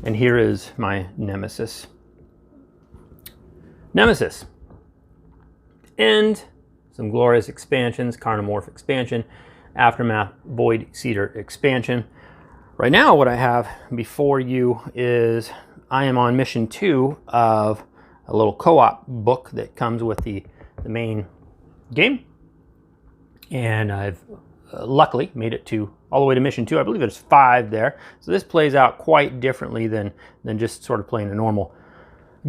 And here is my Nemesis. Nemesis. And some glorious expansions, Carnomorph expansion, Aftermath, Void Cedar expansion. Right now what I have before you is I am on mission 2 of a little co-op book that comes with the main game. And I've luckily made it to all the way to mission 2. I believe there's 5 there. So this plays out quite differently than just sort of playing a normal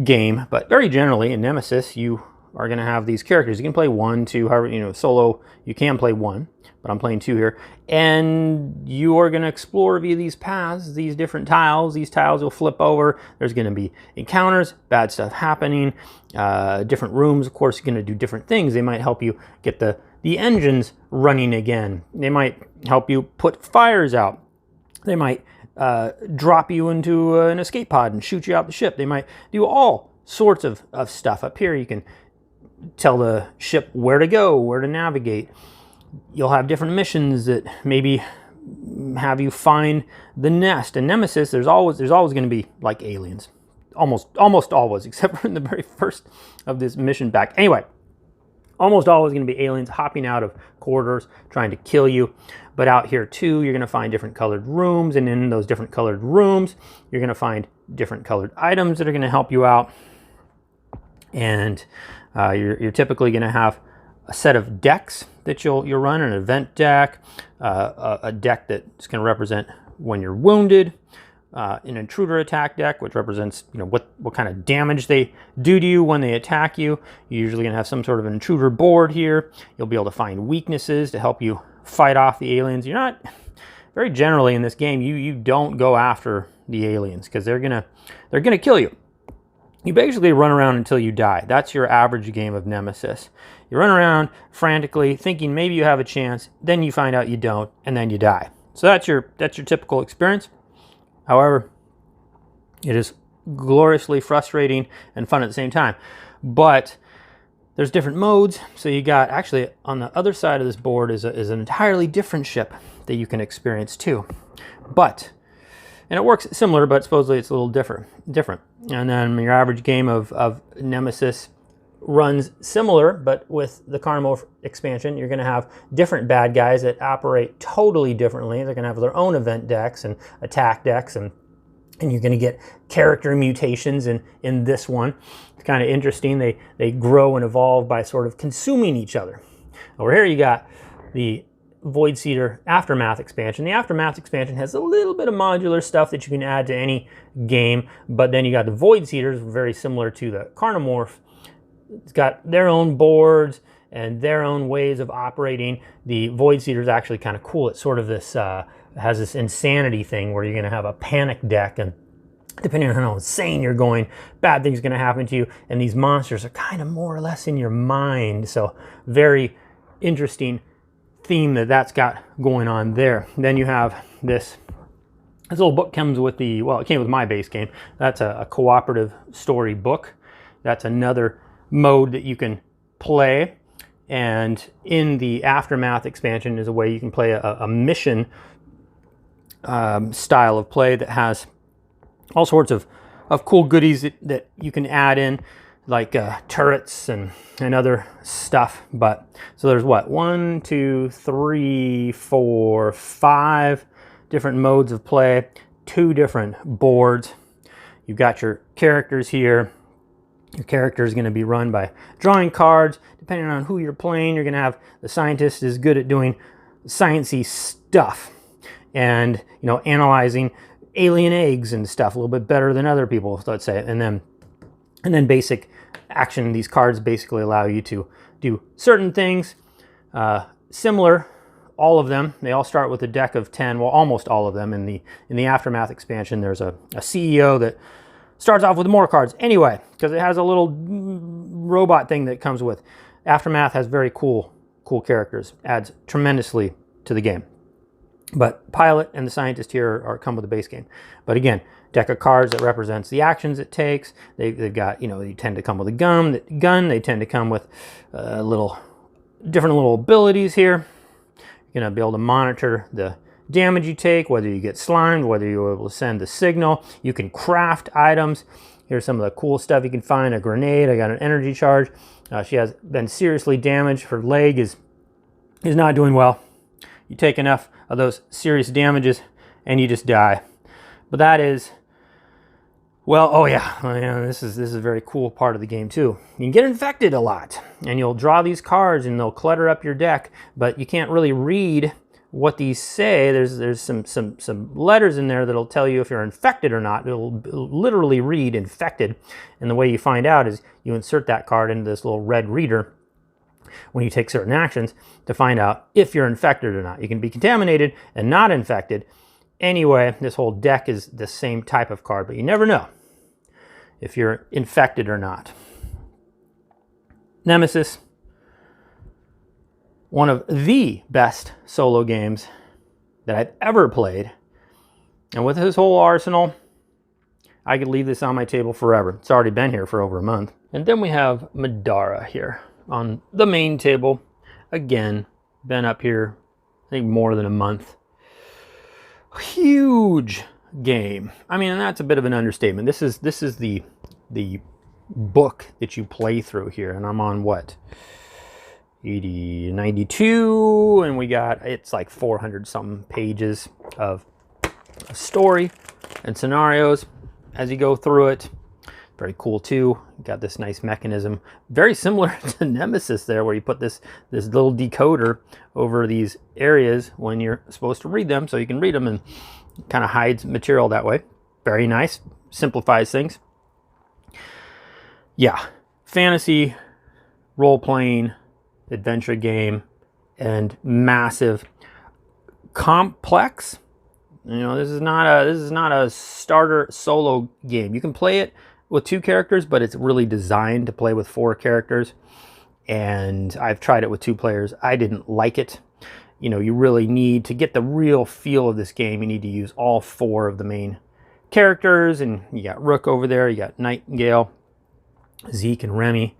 game. But very generally in Nemesis, you are going to have these characters. You can play 1, 2, however, you know, solo, you can play 1, but I'm playing 2 here. And you are going to explore via these paths, these different tiles. These tiles will flip over. There's going to be encounters, bad stuff happening, different rooms. Of course, you're going to do different things. They might help you get the engines running again. They might help you put fires out. They might drop you into an escape pod and shoot you out the ship. They might do all sorts of stuff. Up here, you can tell the ship where to go, where to navigate. You'll have different missions that maybe have you find the nest. And Nemesis, there's always going to be like aliens. Almost always, except for in the very first of this mission pack. Anyway, almost always going to be aliens hopping out of corridors, trying to kill you. But out here too, you're going to find different colored rooms, and in those different colored rooms, you're going to find different colored items that are going to help you out. And you're typically going to have a set of decks that you'll run, an event deck, a deck that's going to represent when you're wounded, an intruder attack deck, which represents, you know, what kind of damage they do to you when they attack you. You're usually going to have some sort of an intruder board here. You'll be able to find weaknesses to help you fight off the aliens. You're not, very generally in this game, you don't go after the aliens because they're gonna kill you. You basically run around until you die. That's your average game of Nemesis. You run around frantically thinking maybe you have a chance, then you find out you don't, and then you die. So that's your typical experience. However, it is gloriously frustrating and fun at the same time. But there's different modes. So you got, actually on the other side of this board is an entirely different ship that you can experience too. And it works similar, but supposedly it's a little different. And then your average game of Nemesis runs similar, but with the Carnomorph expansion, you're going to have different bad guys that operate totally differently. They're going to have their own event decks and attack decks, and you're going to get character mutations in this one. It's kind of interesting. They grow and evolve by sort of consuming each other. Over here you got the Void Cedar Aftermath expansion. The Aftermath expansion has a little bit of modular stuff that you can add to any game, but then you got the Void Cedars, very similar to the Carnomorph. It's got their own boards and their own ways of operating. The Void Cedar is actually kind of cool. It's sort of this, has this insanity thing where you're going to have a panic deck, and depending on how insane you're going, bad things are going to happen to you, and these monsters are kind of more or less in your mind. So very interesting theme that's got going on there. Then you have this little book comes with the, well, it came with my base game. That's a cooperative story book. That's another mode that you can play. And in the Aftermath expansion is a way you can play a mission style of play that has all sorts of cool goodies that you can add in, like turrets and other stuff. But so there's what, 1, 2, 3, 4, 5 different modes of play, 2 different boards. You've got your characters here. Your character is going to be run by drawing cards. Depending on who you're playing, you're going to have the scientist is good at doing sciencey stuff and, you know, analyzing alien eggs and stuff a little bit better than other people, let's say. And then basic action. These cards basically allow you to do certain things. Similar, all of them. They all start with a deck of 10. Well, almost all of them. In the Aftermath expansion, there's a CEO that starts off with more cards. Anyway, because it has a little robot thing that comes with. Aftermath has very cool characters. Adds tremendously to the game. But Pilot and the Scientist here come with the base game. But again, deck of cards that represents the actions it takes. They've got, you know, they tend to come with a gun. They tend to come with different little abilities here. You're going to be able to monitor the damage you take, whether you get slimed, whether you're able to send the signal. You can craft items. Here's some of the cool stuff you can find. A grenade. I got an energy charge. She has been seriously damaged. Her leg is not doing well. You take enough of those serious damages and you just die. But that is, well, oh yeah, this is a very cool part of the game too. You can get infected a lot, and you'll draw these cards and they'll clutter up your deck, but you can't really read what these say. There's some letters in there that'll tell you if you're infected or not. It'll literally read infected, and the way you find out is you insert that card into this little red reader when you take certain actions to find out if you're infected or not. You can be contaminated and not infected. Anyway, this whole deck is the same type of card, but you never know if you're infected or not. Nemesis, one of the best solo games that I've ever played. And with his whole arsenal, I could leave this on my table forever. It's already been here for over a month. And then we have Middara here on the main table. Again, been up here, I think, more than a month. Huge game. I mean, and that's a bit of an understatement. This is the book that you play through here, and I'm on what, 92, and we got, it's like 400 something pages of story and scenarios as you go through it. Very cool too. Got this nice mechanism, very similar to Nemesis there, where you put this little decoder over these areas when you're supposed to read them, so you can read them, and kind of hides material that way. Very nice, simplifies things. Yeah, fantasy, role-playing, adventure game, and massive, complex. You know, this is not a starter solo game. You can play it with 2 characters, but it's really designed to play with 4 characters. And I've tried it with 2 players. I didn't like it. You know, you really need to get the real feel of this game. You need to use all 4 of the main characters. And you got Rook over there. You got Nightingale, Zeke, and Remy.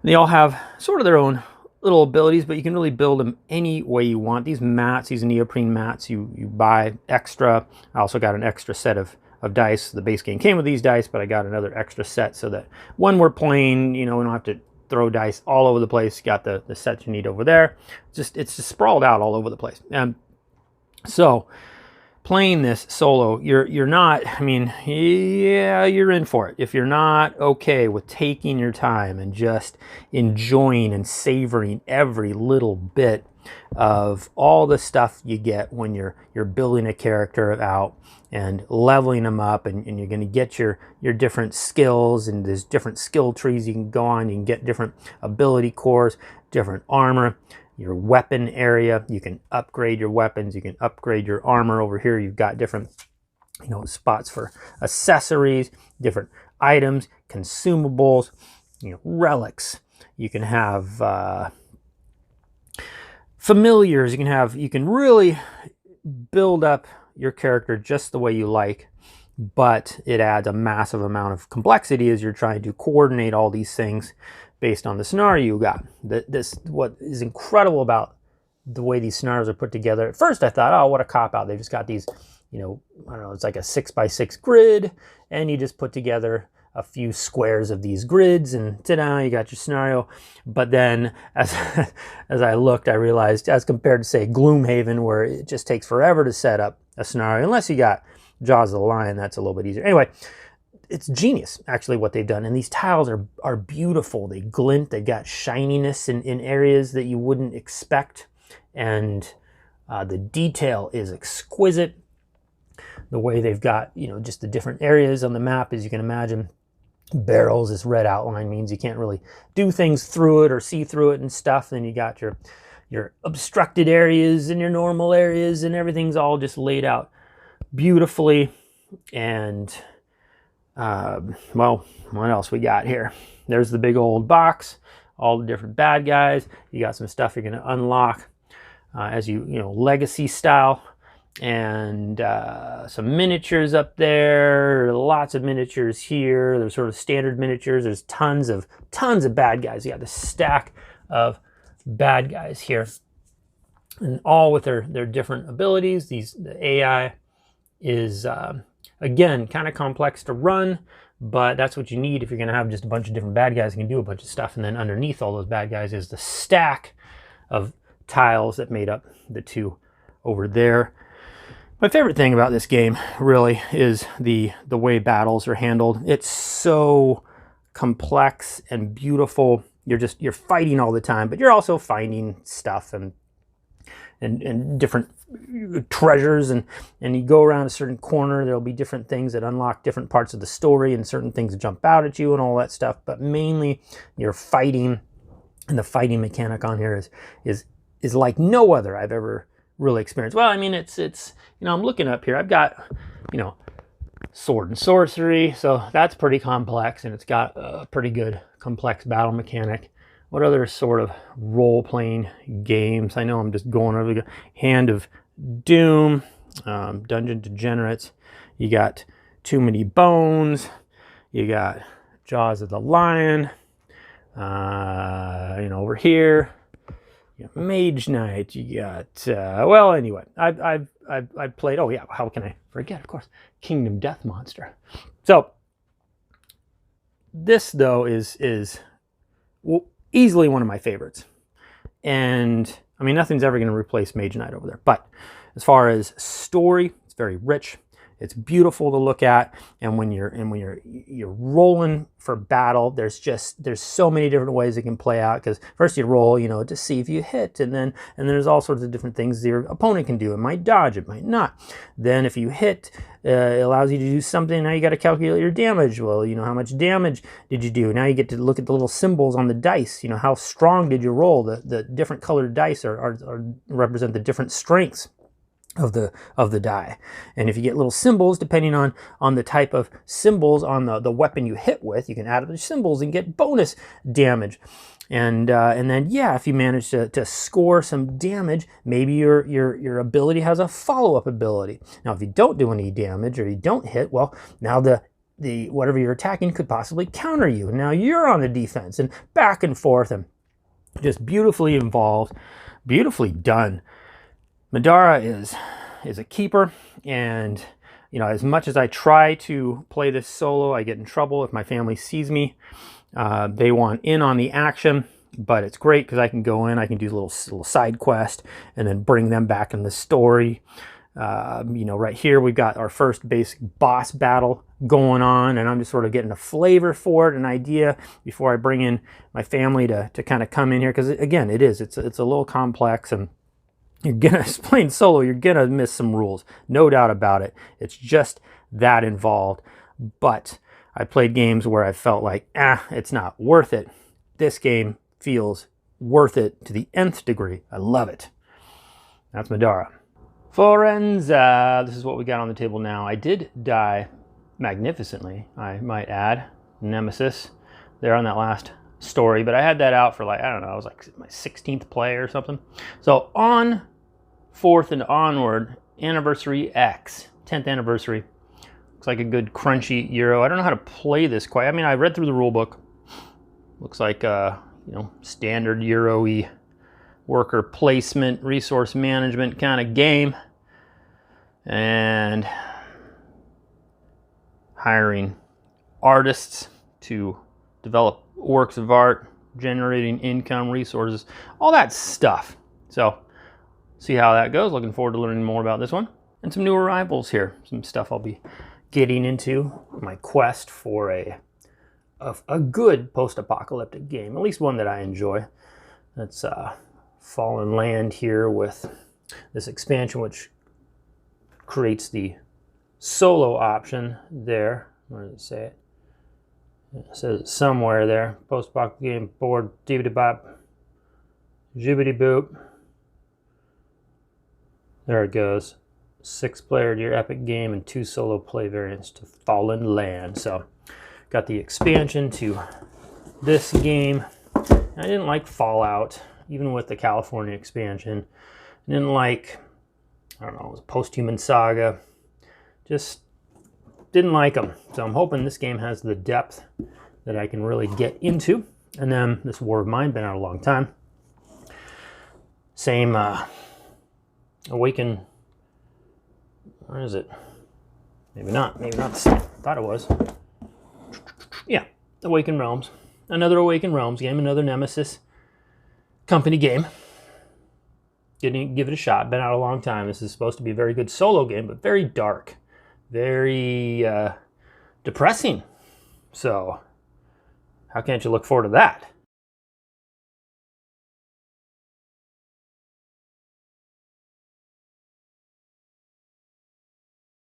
They all have sort of their own little abilities, but you can really build them any way you want. These mats, these neoprene mats, you buy extra. I also got an extra set of dice. The base game came with these dice, but I got another extra set so that when we're playing, you know, we don't have to throw dice all over the place. You got the set you need over there. It's just sprawled out all over the place. So playing this solo, you're not, I mean, yeah, you're in for it. If you're not okay with taking your time and just enjoying and savoring every little bit of all the stuff you get when you're building a character out and leveling them up, and you're going to get your different skills, and there's different skill trees you can go on. You can get different ability cores, different armor, your weapon area. You can upgrade your weapons. You can upgrade your armor. Over here you've got different, you know, spots for accessories, different items, consumables, you know, relics. You can have familiars. You can really build up your character just the way you like, but it adds a massive amount of complexity as you're trying to coordinate all these things based on the scenario you got. What is incredible about the way these scenarios are put together. At first I thought, oh, what a cop-out. They just got these, you know, I don't know, it's like a 6x6 grid, and you just put together a few squares of these grids, and ta-da, you got your scenario. But then as I looked, I realized, as compared to, say, Gloomhaven, where it just takes forever to set up a scenario, unless you got Jaws of the Lion, that's a little bit easier. Anyway, it's genius, actually, what they've done. And these tiles are beautiful. They glint. They've got shininess in areas that you wouldn't expect. And the detail is exquisite. The way they've got, you know, just the different areas on the map, as you can imagine. Barrels, this red outline means you can't really do things through it or see through it and stuff. Then you got your obstructed areas and your normal areas, and everything's all just laid out beautifully. And well, what else we got here? There's the big old box, all the different bad guys. You got some stuff you're going to unlock as you know, legacy style. And some miniatures up there, lots of miniatures here. There's sort of standard miniatures. There's tons of bad guys. You got this stack of bad guys here. and all with their different abilities. The AI is, again, kind of complex to run, but that's what you need if you're going to have just a bunch of different bad guys that can do a bunch of stuff. And then underneath all those bad guys is the stack of tiles that made up the two over there. My favorite thing about this game really is the way battles are handled. It's so complex and beautiful. You're fighting all the time, but you're also finding stuff and different treasures, and you go around a certain corner, there'll be different things that unlock different parts of the story, and certain things jump out at you and all that stuff. But mainly you're fighting, and the fighting mechanic on here is like no other I've ever really experienced. Well, I mean, it's you know, I'm looking up here, I've got, you know, sword and sorcery, so that's pretty complex, and it's got a pretty good complex battle mechanic. What other sort of role-playing games? I know I'm just going over the Hand of Doom, Dungeon Degenerates. You got Too Many Bones. You got Jaws of the Lion. You know, over here, you got Mage Knight. You got well, anyway, I've played. Oh yeah, how can I forget? Of course, Kingdom Death Monster. So this though is easily one of my favorites, and I mean, nothing's ever going to replace Mage Knight over there. But as far as story, it's very rich. It's beautiful to look at, and when you're rolling for battle, there's so many different ways it can play out. Because first you roll, you know, to see if you hit, and then there's all sorts of different things your opponent can do. It might dodge, it might not. Then if you hit, it allows you to do something. Now you got to calculate your damage. Well, you know, how much damage did you do? Now you get to look at the little symbols on the dice. You know, how strong did you roll? The different colored dice are represent the different strengths of the die. And if you get little symbols, depending on the type of symbols on the weapon you hit with, you can add up the symbols and get bonus damage. And then, yeah, if you manage to score some damage, maybe your ability has a follow-up ability. Now, if you don't do any damage or you don't hit, well, now the whatever you're attacking could possibly counter you. And now you're on the defense, and back and forth, and just beautifully involved, beautifully done. Middara is a keeper, and you know, as much as I try to play this solo, I get in trouble if my family sees me. They want in on the action, but it's great because I can go in, I can do a little side quest, and then bring them back in the story. You know, right here we've got our first basic boss battle going on, and I'm just sort of getting a flavor for it, an idea before I bring in my family to kind of come in here, because again, it's a little complex, and you're gonna, playing solo, you're gonna miss some rules, no doubt about it. It's just that involved. But I played games where I felt like, it's not worth it. This game feels worth it to the nth degree. I love it. That's Middara. Forenza. This is what we got on the table now. I did die magnificently, I might add. Nemesis there on that last story, but I had that out for like, I don't know, it was like my 16th play or something. So on 4th and onward, Anniversary X, 10th anniversary. Looks like a good crunchy Euro. I don't know how to play this quite. I mean, I read through the rule book. Looks like you know, standard Euro-y worker placement, resource management kind of game. And hiring artists to develop works of art, generating income, resources, all that stuff. So see how that goes. Looking forward to learning more about this one. And some new arrivals here. Some stuff I'll be getting into my quest for a good post-apocalyptic game, at least one that I enjoy. That's Fallen Land here with this expansion, which creates the solo option there. Where does it say it? It says it somewhere there. Post-apocalyptic game board, DVD-bop, jibbity-boop. There it goes. 6-player to your epic game and 2 solo play variants to Fallen Land. So got the expansion to this game. I didn't like Fallout, even with the California expansion. I didn't like, I don't know, it was Post-Human Saga. Just didn't like them. So I'm hoping this game has the depth that I can really get into. And then this War of Mine, been out a long time. Same Awaken. Where is it? Maybe not. Maybe not. Thought it was. Yeah, Awaken Realms. Another Awaken Realms game. Another Nemesis company game. Didn't give it a shot. Been out a long time. This is supposed to be a very good solo game, but very dark. Very depressing. So, how can't you look forward to that?